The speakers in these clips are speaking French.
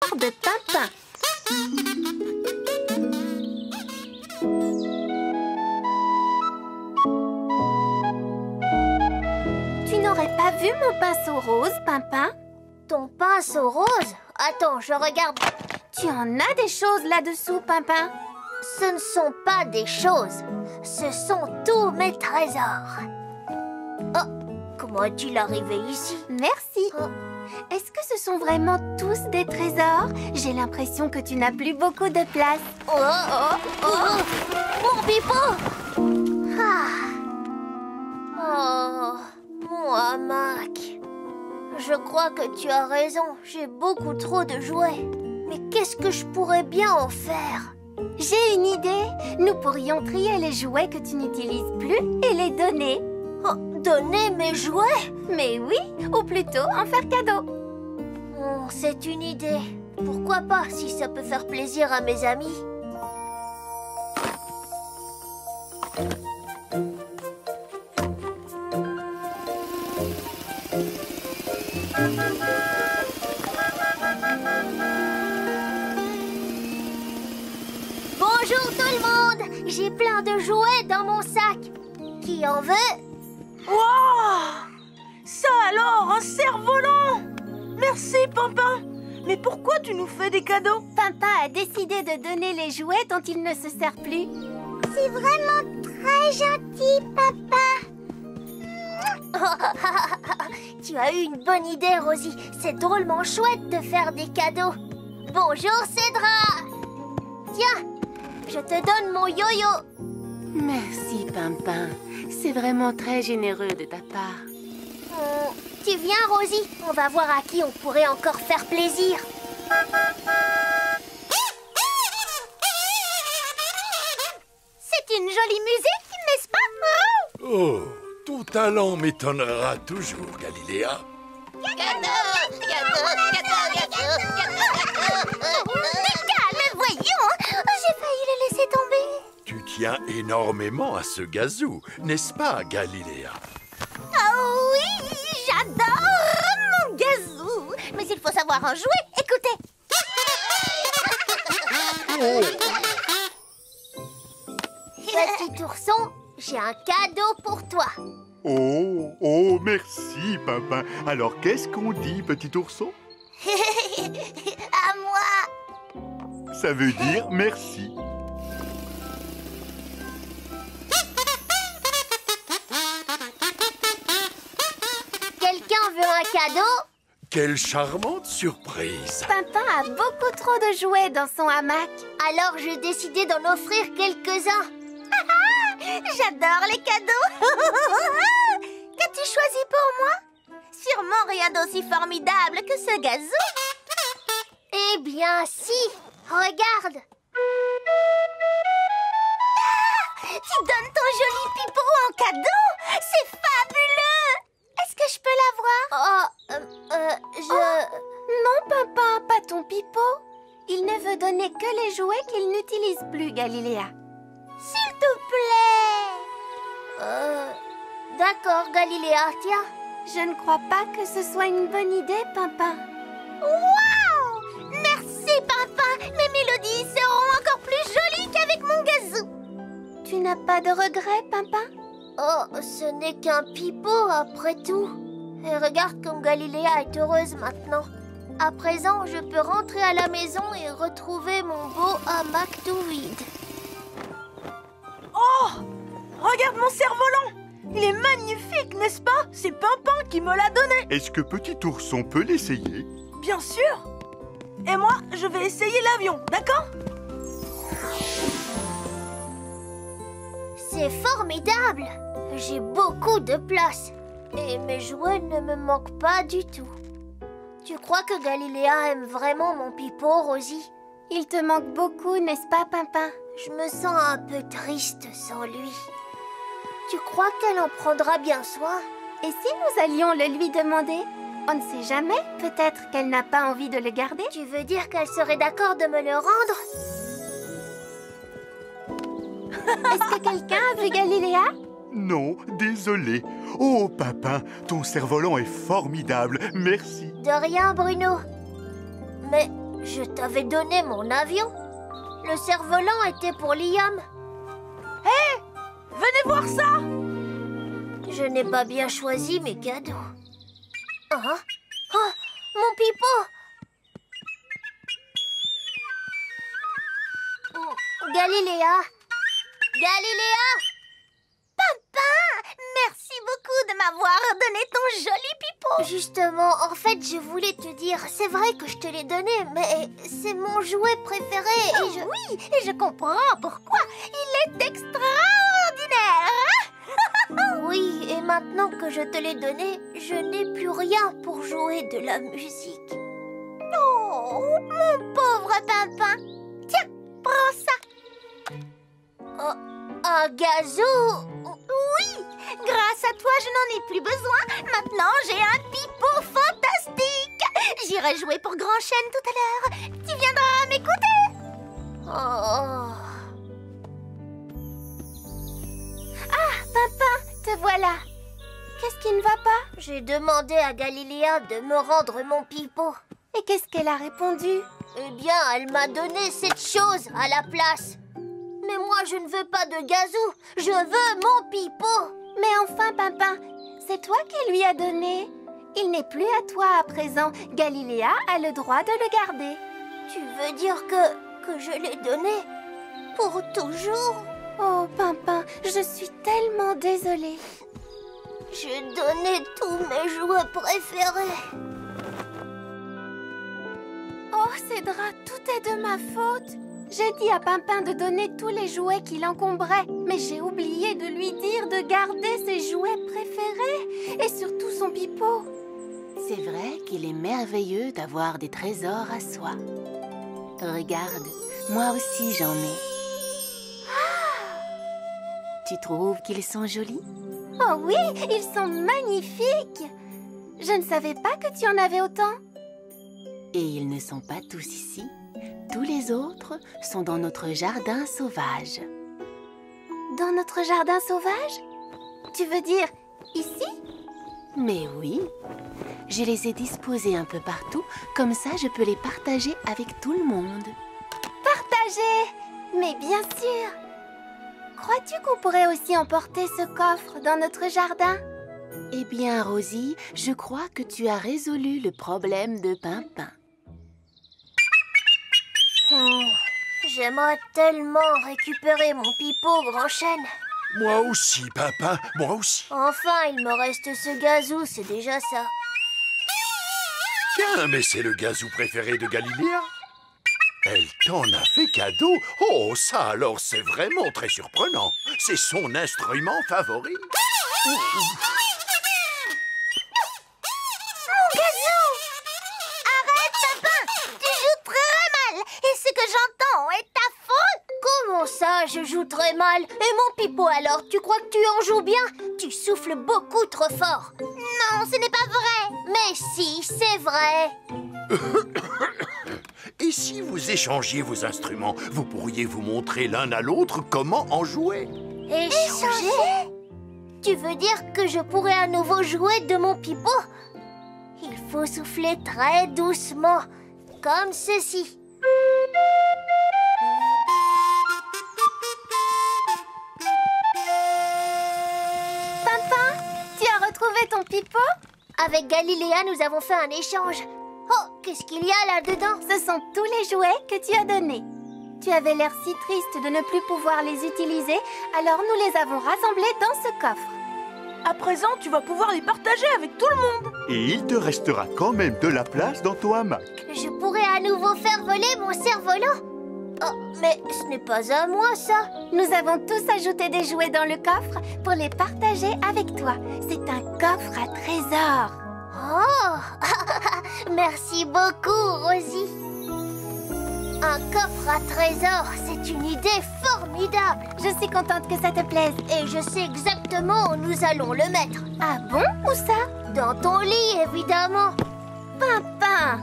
trésor de Pimpin. Tu n'aurais pas vu mon pinceau rose, Pimpin? Ton pinceau rose? Attends, je regarde. Tu en as des choses là-dessous, Pimpin? Ce ne sont pas des choses. Ce sont tous mes trésors. Oh, comment est-il arrivé ici? Merci. Oh. Est-ce que ce sont vraiment tous des trésors? J'ai l'impression que tu n'as plus beaucoup de place. Oh, oh, oh. Mon pipeau! Ah. Oh, mon hamac. Je crois que tu as raison. J'ai beaucoup trop de jouets. Mais qu'est-ce que je pourrais bien en faire? J'ai une idée. Nous pourrions trier les jouets que tu n'utilises plus et les donner. Oh, donner mes jouets? Mais oui, ou plutôt en faire cadeau. Oh, c'est une idée. Pourquoi pas, si ça peut faire plaisir à mes amis. Bonjour tout le monde! J'ai plein de jouets dans mon sac. Qui en veut? Wow! Ça alors, un cerf-volant! Merci, Pimpin! Mais pourquoi tu nous fais des cadeaux? Pimpin a décidé de donner les jouets dont il ne se sert plus. C'est vraiment très gentil, Papa. Tu as eu une bonne idée, Rosie. C'est drôlement chouette de faire des cadeaux. Bonjour, Cédra. Tiens, je te donne mon yo-yo. Merci, Pimpin. C'est vraiment très généreux de ta part. Tu viens, Rosie? On va voir à qui on pourrait encore faire plaisir. C'est une jolie musique, n'est-ce pas? Oh, ton talent m'étonnera toujours, Galiléa. Calme, voyons. J'ai failli le laisser tomber. Tu tiens énormément à ce gazou, n'est-ce pas, Galiléa? Oh oui, j'adore mon gazou. Mais il faut savoir en jouer. Écoutez. Petit ourson, j'ai un cadeau pour toi. Oh, oh, merci, Pimpin. Alors, qu'est-ce qu'on dit, petit ourson? À moi. Ça veut dire merci. Quelqu'un veut un cadeau? Quelle charmante surprise! Pimpin a beaucoup trop de jouets dans son hamac. Alors j'ai décidé d'en offrir quelques-uns. J'adore les cadeaux. Qu'as-tu choisi pour moi? Sûrement rien d'aussi formidable que ce gazou. Eh bien, si. Regarde. Tu donnes ton joli pipeau en cadeau. C'est fabuleux. Est-ce que je peux l'avoir? Non, Pimpin, pas ton pipeau. Il ne veut donner que les jouets qu'il n'utilise plus, Galiléa. S'il te plaît. D'accord, Galiléa, tiens. Je ne crois pas que ce soit une bonne idée, Pimpin. Waouh! Merci, Pimpin. Mes mélodies seront encore plus jolies qu'avec mon gazou. Tu n'as pas de regrets, Pimpin? Oh, ce n'est qu'un pipeau après tout. Et regarde comme Galiléa est heureuse maintenant. À présent, je peux rentrer à la maison et retrouver mon beau hamac tout vide. Oh! Regarde mon cerf-volant! Il est magnifique, n'est-ce pas? C'est Pimpin qui me l'a donné. Est-ce que petit ourson peut l'essayer? Bien sûr. Et moi, je vais essayer l'avion, d'accord? C'est formidable! J'ai beaucoup de place. Et mes jouets ne me manquent pas du tout. Tu crois que Galiléa aime vraiment mon pipeau, Rosie? Il te manque beaucoup, n'est-ce pas, Pimpin? Je me sens un peu triste sans lui. Tu crois qu'elle en prendra bien soin? Et si nous allions le lui demander? On ne sait jamais, peut-être qu'elle n'a pas envie de le garder. Tu veux dire qu'elle serait d'accord de me le rendre? Est-ce que quelqu'un a vu Galiléa? Non, désolé. Oh, Pimpin, ton cerf-volant est formidable. Merci. De rien, Bruno. Mais Je t'avais donné mon avion. Le cerf-volant était pour Liam. Hé, venez voir ça. Je n'ai pas bien choisi mes cadeaux. Hein? Oh, mon pipeau! Galiléa! Galiléa! Papa, merci beaucoup de m'avoir donné ton joli pipeau. Justement, en fait, je voulais te dire, c'est vrai que je te l'ai donné, mais c'est mon jouet préféré et Oui, et je comprends pourquoi. Il est extraordinaire. Oui, et maintenant que je te l'ai donné, je n'ai plus rien pour jouer de la musique. Oh, mon pauvre Pimpin. Tiens, prends ça. Oh, un gazou! Oui, grâce à toi, je n'en ai plus besoin. Maintenant, j'ai un pipeau fantastique. J'irai jouer pour Grand Chêne tout à l'heure. Tu viendras m'écouter. Oh. Ah, Pimpin, te voilà. Qu'est-ce qui ne va pas? J'ai demandé à Galiléa de me rendre mon pipeau. Et qu'est-ce qu'elle a répondu? Eh bien, elle m'a donné cette chose à la place. Mais moi, je ne veux pas de gazou. Je veux mon pipeau. Mais enfin, Pimpin, c'est toi qui lui as donné. Il n'est plus à toi à présent. Galiléa a le droit de le garder. Tu veux dire que je l'ai donné pour toujours? Oh, Pimpin, je suis tellement désolée. J'ai donné tous mes jouets préférés. Oh, Cédra, tout est de ma faute. J'ai dit à Pimpin de donner tous les jouets qui l'encombraient, mais j'ai oublié de lui dire de garder ses jouets préférés et surtout son pipeau. C'est vrai qu'il est merveilleux d'avoir des trésors à soi. Regarde, moi aussi j'en ai. Tu trouves qu'ils sont jolis? Oh oui, ils sont magnifiques. Je ne savais pas que tu en avais autant. Et ils ne sont pas tous ici. Tous les autres sont dans notre jardin sauvage. Dans notre jardin sauvage? Tu veux dire ici? Mais oui, je les ai disposés un peu partout, comme ça je peux les partager avec tout le monde. Partager? Mais bien sûr. Crois-tu qu'on pourrait aussi emporter ce coffre dans notre jardin? Eh bien, Rosie, je crois que tu as résolu le problème de Pimpin. J'aimerais tellement récupérer mon pipeau, Grand Chêne. Moi aussi, Pimpin, moi aussi. Enfin, il me reste ce gazou, c'est déjà ça. Tiens, mais c'est le gazou préféré de Galiléa. Elle t'en a fait cadeau? Oh, ça alors, c'est vraiment très surprenant. C'est son instrument favori. Comment ça, je joue très mal? Et mon pipeau alors, tu crois que tu en joues bien? Tu souffles beaucoup trop fort. Non, ce n'est pas vrai. Mais si, c'est vrai. Et si vous échangiez vos instruments, vous pourriez vous montrer l'un à l'autre comment en jouer. Échanger? Tu veux dire que je pourrais à nouveau jouer de mon pipeau? Il faut souffler très doucement, comme ceci. Pimpin, tu as retrouvé ton pipeau? Avec Galiléa, nous avons fait un échange. Oh, qu'est-ce qu'il y a là-dedans? Ce sont tous les jouets que tu as donnés. Tu avais l'air si triste de ne plus pouvoir les utiliser, alors nous les avons rassemblés dans ce coffre. À présent, tu vas pouvoir les partager avec tout le monde. Et il te restera quand même de la place dans ton hamac. Je pourrais à nouveau faire voler mon cerf-volant. Oh, mais ce n'est pas à moi, ça. Nous avons tous ajouté des jouets dans le coffre pour les partager avec toi. C'est un coffre à trésors. Oh, merci beaucoup, Rosie. Un coffre à trésors, c'est une idée formidable. Je suis contente que ça te plaise. Et je sais exactement où nous allons le mettre. Ah bon? Où ça? Dans ton lit, évidemment. Pimpin!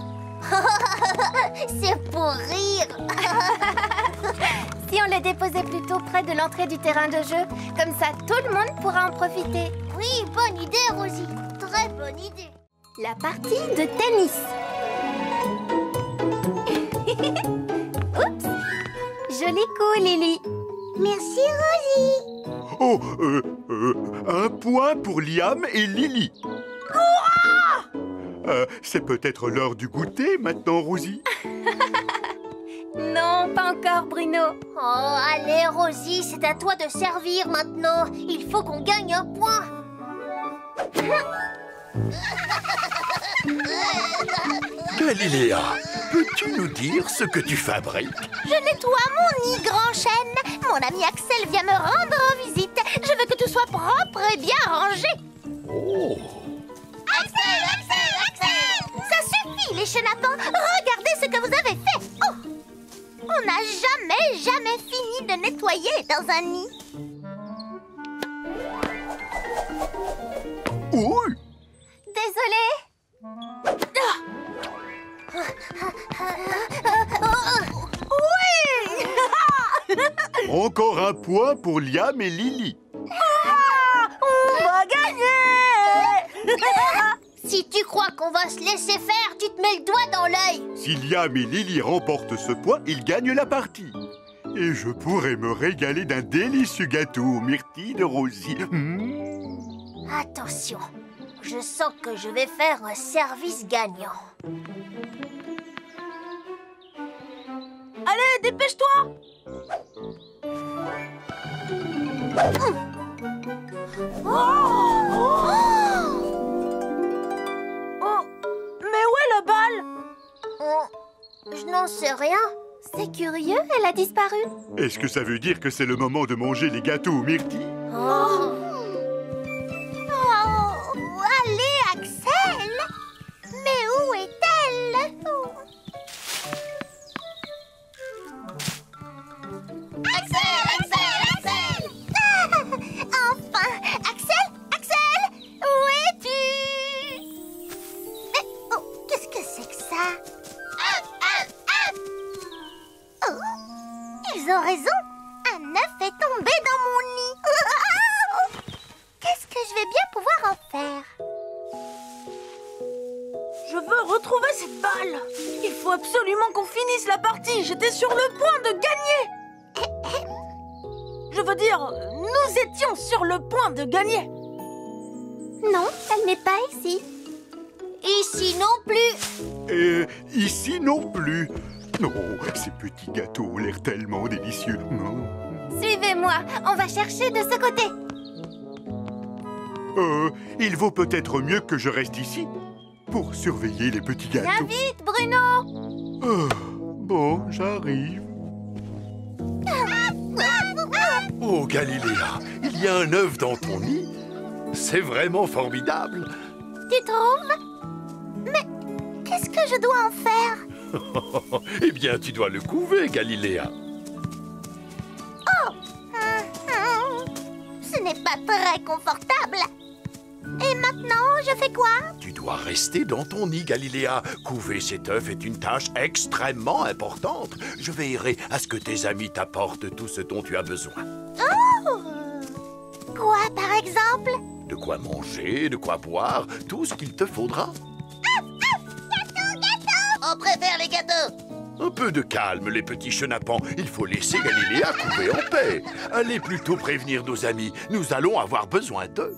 C'est pour rire. Si on les déposait plutôt près de l'entrée du terrain de jeu, comme ça tout le monde pourra en profiter. Oui, bonne idée, Rosie. Très bonne idée. La partie de tennis. joli coup, Lily. Merci, Rosie. Oh, un point pour Liam et Lily. C'est peut-être l'heure du goûter maintenant, Rosie? Non, pas encore, Bruno. Oh, allez, Rosie, c'est à toi de servir maintenant. Il faut qu'on gagne un point. Galiléa, peux-tu nous dire ce que tu fabriques? Je nettoie mon nid, grand chêne. Mon ami Axel vient me rendre visite. Je veux que tout soit propre et bien rangé. Oh! Axel, Axel, Axel! Ça suffit, les chenapans. Regardez ce que vous avez fait. Oh! On n'a jamais fini de nettoyer dans un nid. Oui. Désolée. Encore un point pour Liam et Lily. On va gagner. Si tu crois qu'on va se laisser faire, tu te mets le doigt dans l'œil. Si Liam et Lily remportent ce point, ils gagnent la partie. Et je pourrais me régaler d'un délicieux gâteau aux myrtilles de Rosie. Attention, je sens que je vais faire un service gagnant. Allez, dépêche-toi. Oh, mais où est la balle? Je n'en sais rien. C'est curieux, elle a disparu. Est-ce que ça veut dire que c'est le moment de manger les gâteaux aux myrtilles? Oh, allez, Axel! Mais où est-elle? Axel, Axel, Axel! Enfin! Axel, Axel! Où es-tu? Mais, oh, qu'est-ce que c'est que ça? Oh, ils ont raison! Un œuf est tombé dans mon nid! Qu'est-ce que je vais bien pouvoir en faire? Je veux retrouver cette balle. Il faut absolument qu'on finisse la partie. J'étais sur le point de gagner. Je veux dire, nous étions sur le point de gagner. Non, elle n'est pas ici. Ici non plus. Et ici non plus. Non, ces petits gâteaux ont l'air tellement délicieux. Suivez-moi, on va chercher de ce côté. Il vaut peut-être mieux que je reste ici pour surveiller les petits Viens gâteaux. vite, Bruno. Bon, j'arrive. Oh, Galiléa, il y a un œuf dans ton nid. C'est vraiment formidable. Tu trouves? Mais qu'est-ce que je dois en faire? Eh bien, tu dois le couver, Galiléa. Ce n'est pas très confortable. Et maintenant, je fais quoi? Tu dois rester dans ton nid, Galiléa. Couver cet œuf est une tâche extrêmement importante. Je veillerai à ce que tes amis t'apportent tout ce dont tu as besoin. Oh! Quoi, par exemple? De quoi manger, de quoi boire, tout ce qu'il te faudra. On préfère les gâteaux. Un peu de calme, les petits chenapans. Il faut laisser Galiléa couver en paix. Allez plutôt prévenir nos amis. Nous allons avoir besoin d'eux.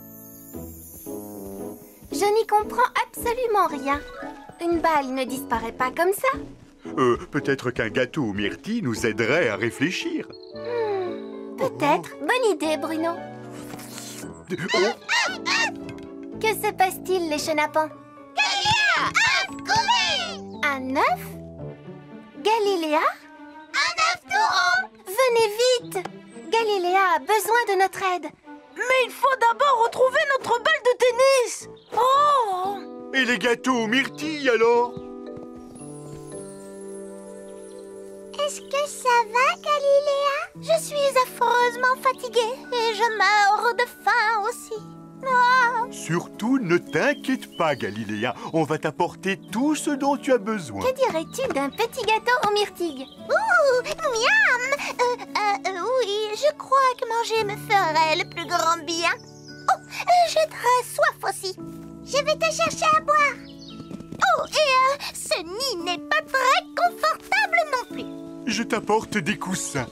Je n'y comprends absolument rien. Une balle ne disparaît pas comme ça. Peut-être qu'un gâteau aux myrtilles nous aiderait à réfléchir. Peut-être. Bonne idée, Bruno. Que se passe-t-il, les chenapans? Galiléa, œuf, courez! Un œuf? Galiléa? Un œuf tout rond! Venez vite! Galiléa a besoin de notre aide. Mais il faut d'abord retrouver notre balle de tennis. Oh! Et les gâteaux aux myrtilles, alors? Est-ce que ça va, Galiléa? Je suis affreusement fatiguée et je meurs de faim aussi. Ah. Surtout, ne t'inquiète pas, Galiléa. On va t'apporter tout ce dont tu as besoin. Que dirais-tu d'un petit gâteau aux myrtilles? Ouh, miam! Oui, je crois que manger me ferait le plus grand bien. Oh, j'ai très soif aussi. Je vais te chercher à boire. Oh, et ce nid n'est pas très confortable non plus. je t'apporte des coussins.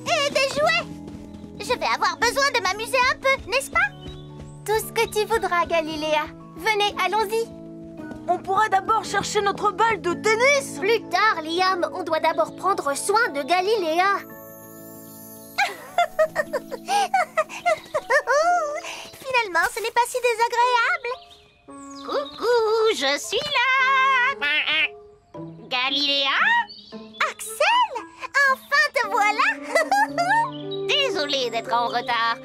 Et des jouets. Je vais avoir besoin de m'amuser un peu, n'est-ce pas? Tout ce que tu voudras, Galiléa. Venez, allons-y. On pourrait d'abord chercher notre balle de tennis. Plus tard, Liam, on doit d'abord prendre soin de Galiléa. Finalement, ce n'est pas si désagréable. Coucou, je suis là. Galiléa? Axel, enfin te voilà. Désolée d'être en retard.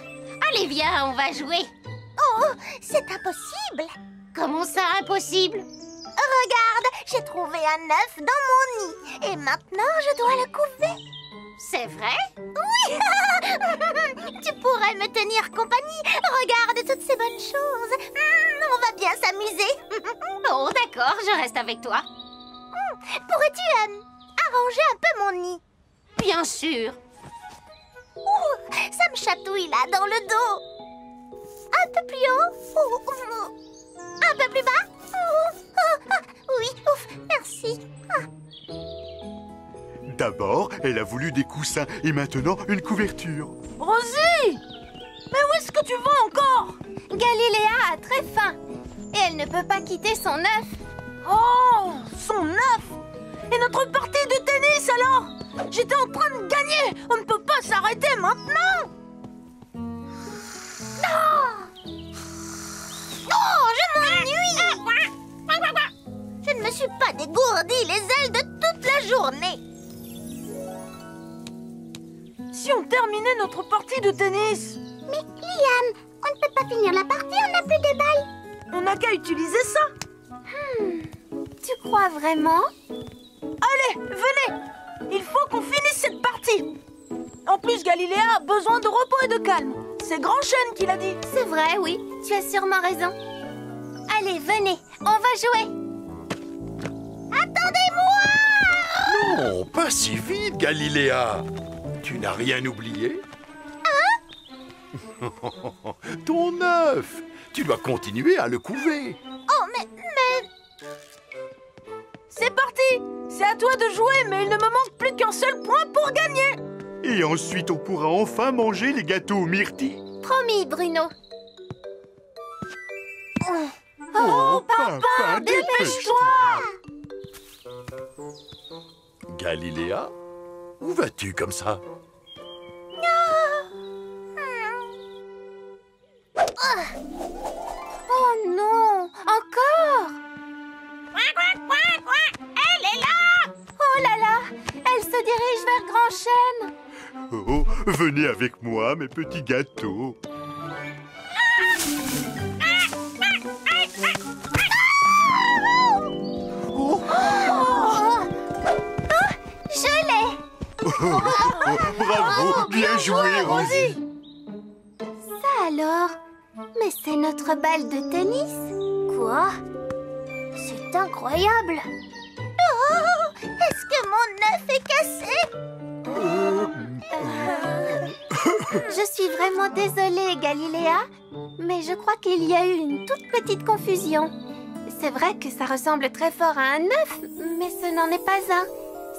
Allez, viens, on va jouer. Oh, c'est impossible. Comment ça, impossible? Regarde, j'ai trouvé un œuf dans mon nid. Et maintenant, je dois le couver. C'est vrai? Oui. Tu pourrais me tenir compagnie. Regarde toutes ces bonnes choses. On va bien s'amuser. Oh, d'accord, je reste avec toi. Pourrais-tu arranger un peu mon nid? Bien sûr. Ça me chatouille là, dans le dos. Un peu plus haut. Un peu plus bas. Oui, ouf, merci. D'abord, elle a voulu des coussins et maintenant une couverture. Rosie! Mais où est-ce que tu vas encore? Galiléa a très faim. Et elle ne peut pas quitter son œuf. Oh, son œuf! Et notre partie de tennis alors? J'étais en train de gagner. On ne peut pas s'arrêter maintenant. Oh, je m'ennuie. Je ne me suis pas dégourdi les ailes de toute la journée. Si on terminait notre partie de tennis. Mais Liam, on ne peut pas finir la partie, on n'a plus de balles. On n'a qu'à utiliser ça. Tu crois vraiment? Allez, venez. Il faut qu'on finisse cette partie. En plus, Galiléa a besoin de repos et de calme. C'est Grand Chêne qui l'a dit. C'est vrai, oui. Tu as sûrement raison. Allez, venez. On va jouer. Attendez-moi! Non, pas si vite, Galiléa. Tu n'as rien oublié? Hein? Ton œuf. Tu dois continuer à le couver. Oh, mais... C'est parti. C'est à toi de jouer, mais il ne me manque plus qu'un seul point pour gagner. Et ensuite, on pourra enfin manger les gâteaux aux myrtilles. Promis, Bruno. Oh, papa, dépêche-toi! Galiléa, où vas-tu comme ça? Oh non! Encore! Elle est là! Oh là là! Elle se dirige vers Grand Chêne. Oh, venez avec moi, mes petits gâteaux. Je l'ai! Bravo, bien joué, Rosie. Ça alors? Mais c'est notre balle de tennis. Quoi? C'est incroyable. Oh, est-ce que mon œuf est cassé? Je suis vraiment désolée, Galiléa, mais je crois qu'il y a eu une toute petite confusion. C'est vrai que ça ressemble très fort à un œuf, mais ce n'en est pas un.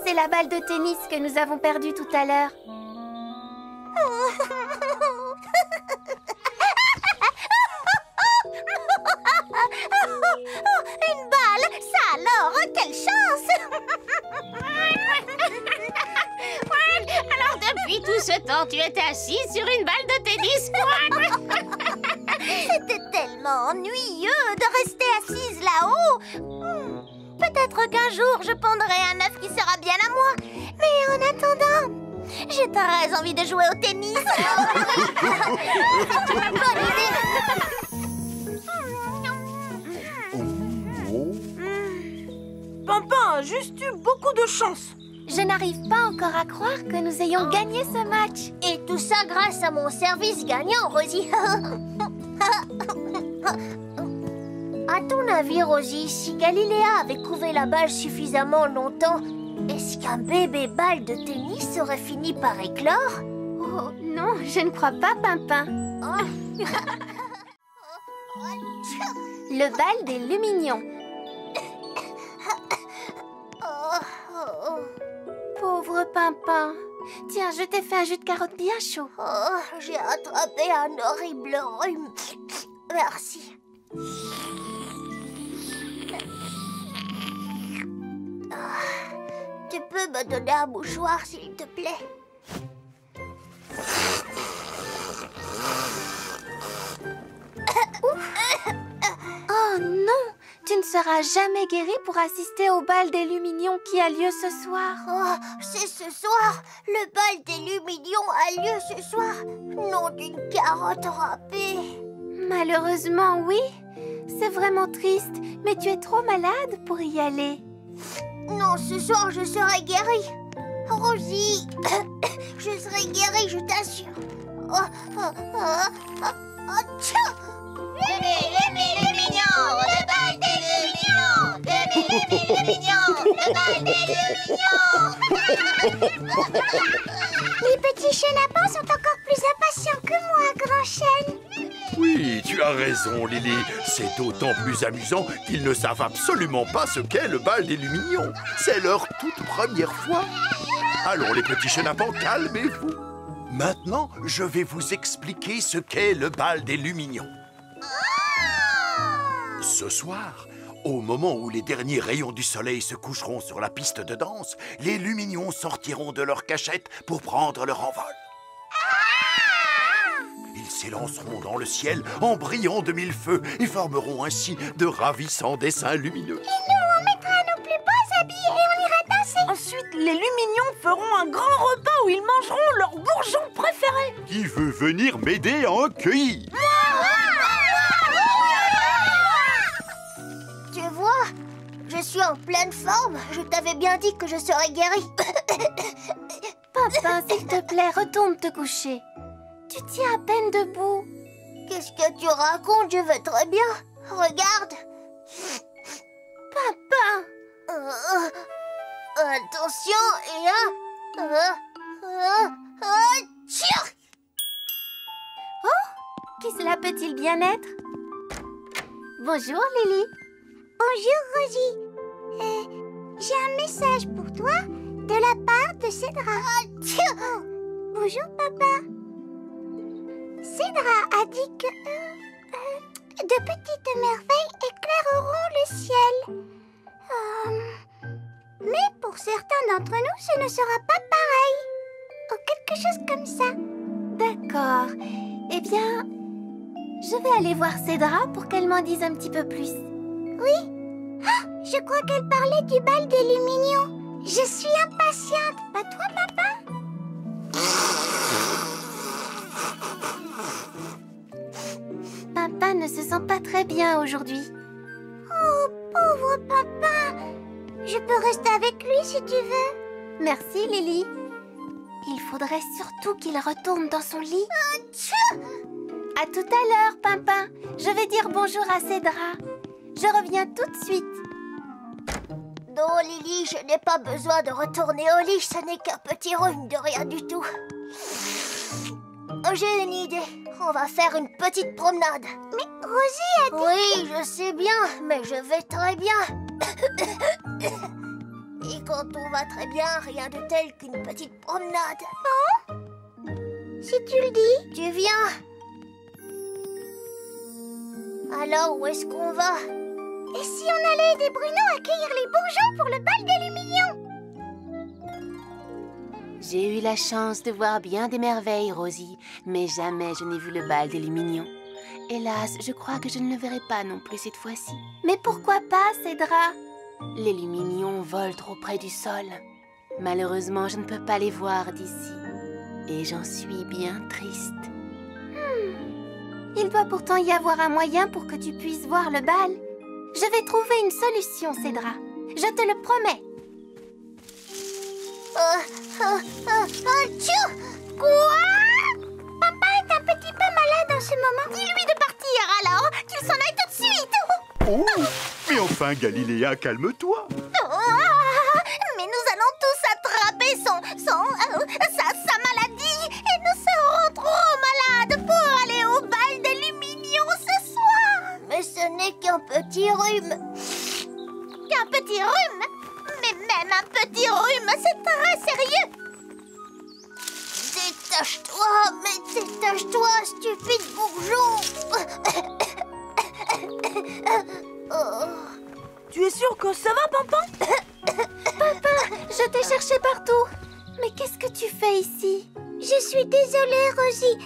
C'est la balle de tennis que nous avons perdue tout à l'heure. Une balle! Ça alors, quelle chance! Alors depuis tout ce temps, tu étais assise sur une balle de tennis. C'était tellement ennuyeux de rester assise là-haut. Peut-être qu'un jour, je pondrai un œuf qui sera bien à moi. Mais en attendant, j'ai très envie de jouer au tennis. C'est une bonne idée. Pimpin a juste eu beaucoup de chance. Je n'arrive pas encore à croire que nous ayons gagné ce match. Et tout ça grâce à mon service gagnant, Rosie. À ton avis, Rosie, si Galiléa avait couvé la balle suffisamment longtemps, est-ce qu'un bébé balle de tennis aurait fini par éclore? Oh non, je ne crois pas, Pimpin. Le bal des Lumignons. Pauvre Pauvre Pimpin. Tiens, je t'ai fait un jus de carotte bien chaud. Oh, j'ai attrapé un horrible rhume. Merci. Tu peux me donner un mouchoir, s'il te plaît? Oh non! Tu ne seras jamais guéri pour assister au bal des Luminions qui a lieu ce soir. Oh, c'est ce soir. Le bal des Luminions a lieu ce soir. Nom d'une carotte râpée. Malheureusement, oui. C'est vraiment triste, mais tu es trop malade pour y aller. Non, ce soir, je serai guérie. Rosie, je serai guérie, je t'assure. Tiens. Les mignons, le bal des Luminions. Les mignons, le bal des Luminions. Les petits chenapans sont encore plus impatients que moi, Grand Chêne. Oui, tu as raison, Lily. C'est d'autant plus amusant qu'ils ne savent absolument pas ce qu'est le bal des Luminions. C'est leur toute première fois. Allons, les petits chenapans, calmez-vous. Maintenant, je vais vous expliquer ce qu'est le bal des Luminions. Ce soir, au moment où les derniers rayons du soleil se coucheront sur la piste de danse, les Luminions sortiront de leur cachette pour prendre leur envol. Ils s'élanceront dans le ciel en brillant de mille feux et formeront ainsi de ravissants dessins lumineux. On mettra nos plus beaux habits et on ira danser. Ensuite, les Luminions feront un grand repas où ils mangeront leur bourgeon préféré. Qui veut venir m'aider à en cueillir? Tu vois, je suis en pleine forme. Je t'avais bien dit que je serais guérie. Pimpin, s'il te plaît, retourne te coucher. Tu tiens à peine debout. Qu'est-ce que tu racontes? Je vais très bien. Regarde. Pimpin! Attention et tiens. Qui cela peut-il bien être? Bonjour, Lily. Bonjour, Rosie. J'ai un message pour toi de la part de Cédra. Bonjour, papa. Cédra a dit que de petites merveilles éclaireront le ciel. Mais pour certains d'entre nous, ce ne sera pas pareil. Ou quelque chose comme ça. D'accord. Eh bien, je vais aller voir Cédra pour qu'elle m'en dise un petit peu plus. Oui. Ah, je crois qu'elle parlait du bal des Luminions. Je suis impatiente. Pas toi, papa? Papa ne se sent pas très bien aujourd'hui. Oh, pauvre papa. Je peux rester avec lui si tu veux. Merci, Lily. Il faudrait surtout qu'il retourne dans son lit. À tout à l'heure, Pimpin. Je vais dire bonjour à Cédra. Je reviens tout de suite. Non, Lily, je n'ai pas besoin de retourner au lit. Ce n'est qu'un petit rhume de rien du tout. J'ai une idée. On va faire une petite promenade. Mais Rosie a dit... Oui, je sais bien, mais je vais très bien. Et quand on va très bien, rien de tel qu'une petite promenade. Oh? Si tu le dis. Tu viens. Alors, où est-ce qu'on va? Et si on allait aider Bruno à cueillir les bourgeons pour le bal des Luminions? J'ai eu la chance de voir bien des merveilles, Rosie, mais jamais je n'ai vu le bal des Luminions. Hélas, je crois que je ne le verrai pas non plus cette fois-ci. Mais pourquoi pas, Cédra? Les Luminions volent trop près du sol. Malheureusement, je ne peux pas les voir d'ici. Et j'en suis bien triste. Il doit pourtant y avoir un moyen pour que tu puisses voir le bal. Je vais trouver une solution, Cédra. Je te le promets. Tiens! Quoi? Papa est un petit peu malade en ce moment. Dis-lui de partir alors, qu'il s'en aille tout de suite. Oh! Mais enfin, Galiléa, calme-toi. Mais nous allons tous attraper sa maladie et nous serons trop malades pour aller au bal des Luminions ce soir. Mais ce n'est qu'un petit rhume. Qu'un petit rhume? Mais même un petit rhume, c'est très sérieux. chercher partout. Mais qu'est-ce que tu fais ici? Je suis désolée, Rosie.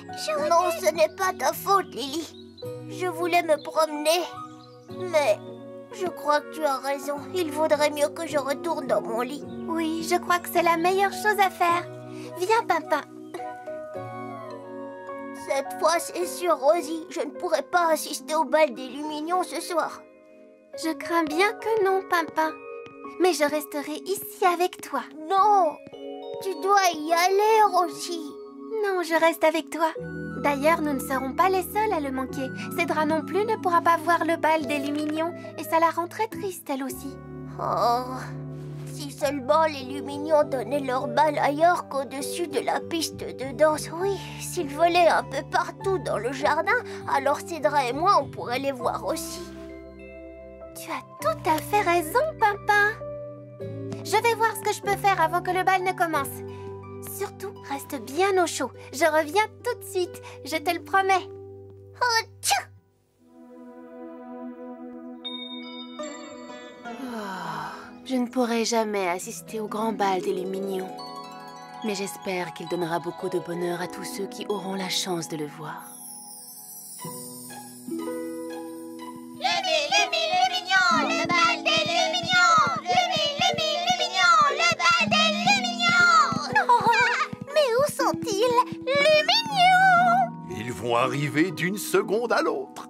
Non, ce n'est pas ta faute, Lily. Je voulais me promener. Mais je crois que tu as raison. Il vaudrait mieux que je retourne dans mon lit. Oui, je crois que c'est la meilleure chose à faire. Viens, Pimpin. Cette fois, c'est sûr, Rosie. Je ne pourrai pas assister au bal des Luminions ce soir. Je crains bien que non, Pimpin. Mais je resterai ici avec toi. Non, tu dois y aller, Rosie. Non, je reste avec toi. D'ailleurs, nous ne serons pas les seuls à le manquer. Cédra non plus ne pourra pas voir le bal des Luminions. Et ça la rend très triste, elle aussi. Oh, si seulement les Luminions donnaient leur bal ailleurs qu'au-dessus de la piste de danse. Oui, s'ils volaient un peu partout dans le jardin, alors Cédra et moi, on pourrait les voir aussi. Tu as tout à fait raison, Pimpin. Je vais voir ce que je peux faire avant que le bal ne commence. Surtout, reste bien au chaud. Je reviens tout de suite, je te le promets. Oh, tchou! Je ne pourrai jamais assister au grand bal des Luminions. Mais j'espère qu'il donnera beaucoup de bonheur à tous ceux qui auront la chance de le voir. Le bal des Luminions! Le bal des Luminions! Oh, mais où sont-ils? Lumignons! Ils vont arriver d'une seconde à l'autre.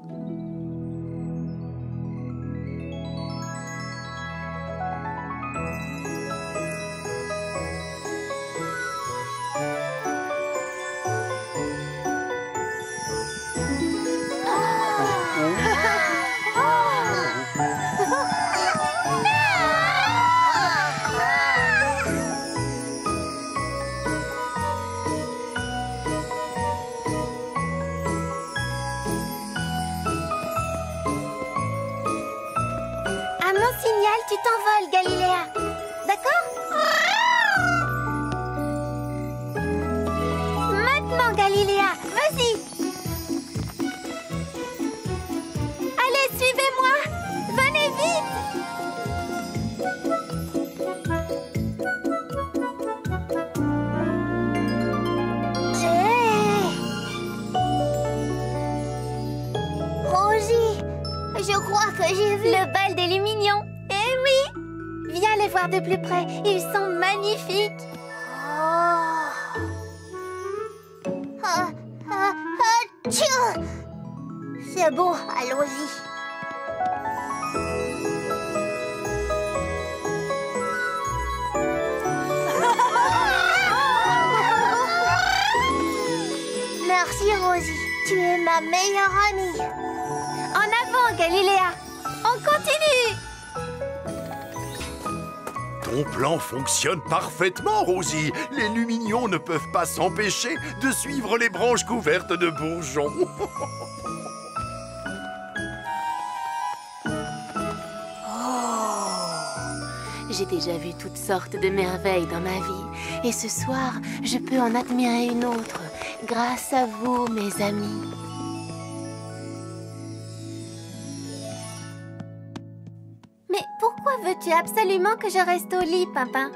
À mon signal, tu t'envoles, Galiléa. D'accord? Maintenant, Galiléa, vas-y. Allez, suivez-moi. Venez vite. Rosie, je crois que j'ai vu... Le bal des Luminions. Eh oui. Viens les voir de plus près. Ils sont magnifiques. Tchou! C'est bon, allons-y. Merci, Rosie. Tu es ma meilleure amie. En avant, Galiléa. On continue. Ton plan fonctionne parfaitement, Rosie. Les Luminions ne peuvent pas s'empêcher de suivre les branches couvertes de bourgeons. J'ai déjà vu toutes sortes de merveilles dans ma vie. Et ce soir, je peux en admirer une autre, grâce à vous, mes amis. Mais pourquoi veux-tu absolument que je reste au lit, Pimpin?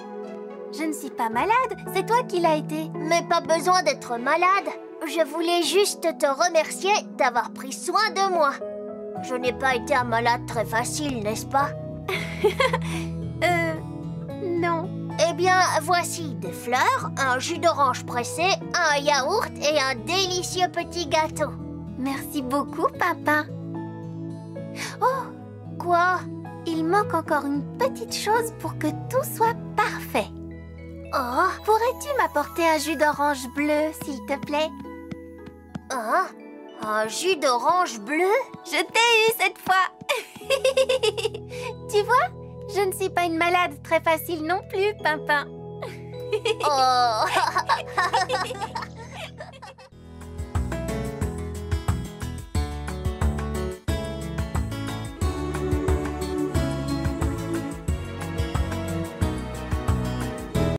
Je ne suis pas malade, c'est toi qui l'as été. Mais pas besoin d'être malade. Je voulais juste te remercier d'avoir pris soin de moi. Je n'ai pas été un malade très facile, n'est-ce pas? Non. Eh bien, voici des fleurs, un jus d'orange pressé, un yaourt et un délicieux petit gâteau. Merci beaucoup, Pimpin. Oh, Quoi? il manque encore une petite chose pour que tout soit parfait. Oh, Pourrais-tu m'apporter un jus d'orange bleu, s'il te plaît? hein? Un jus d'orange bleu? Je t'ai eu cette fois. Tu vois, je ne suis pas une malade très facile non plus, Pimpin. Oh.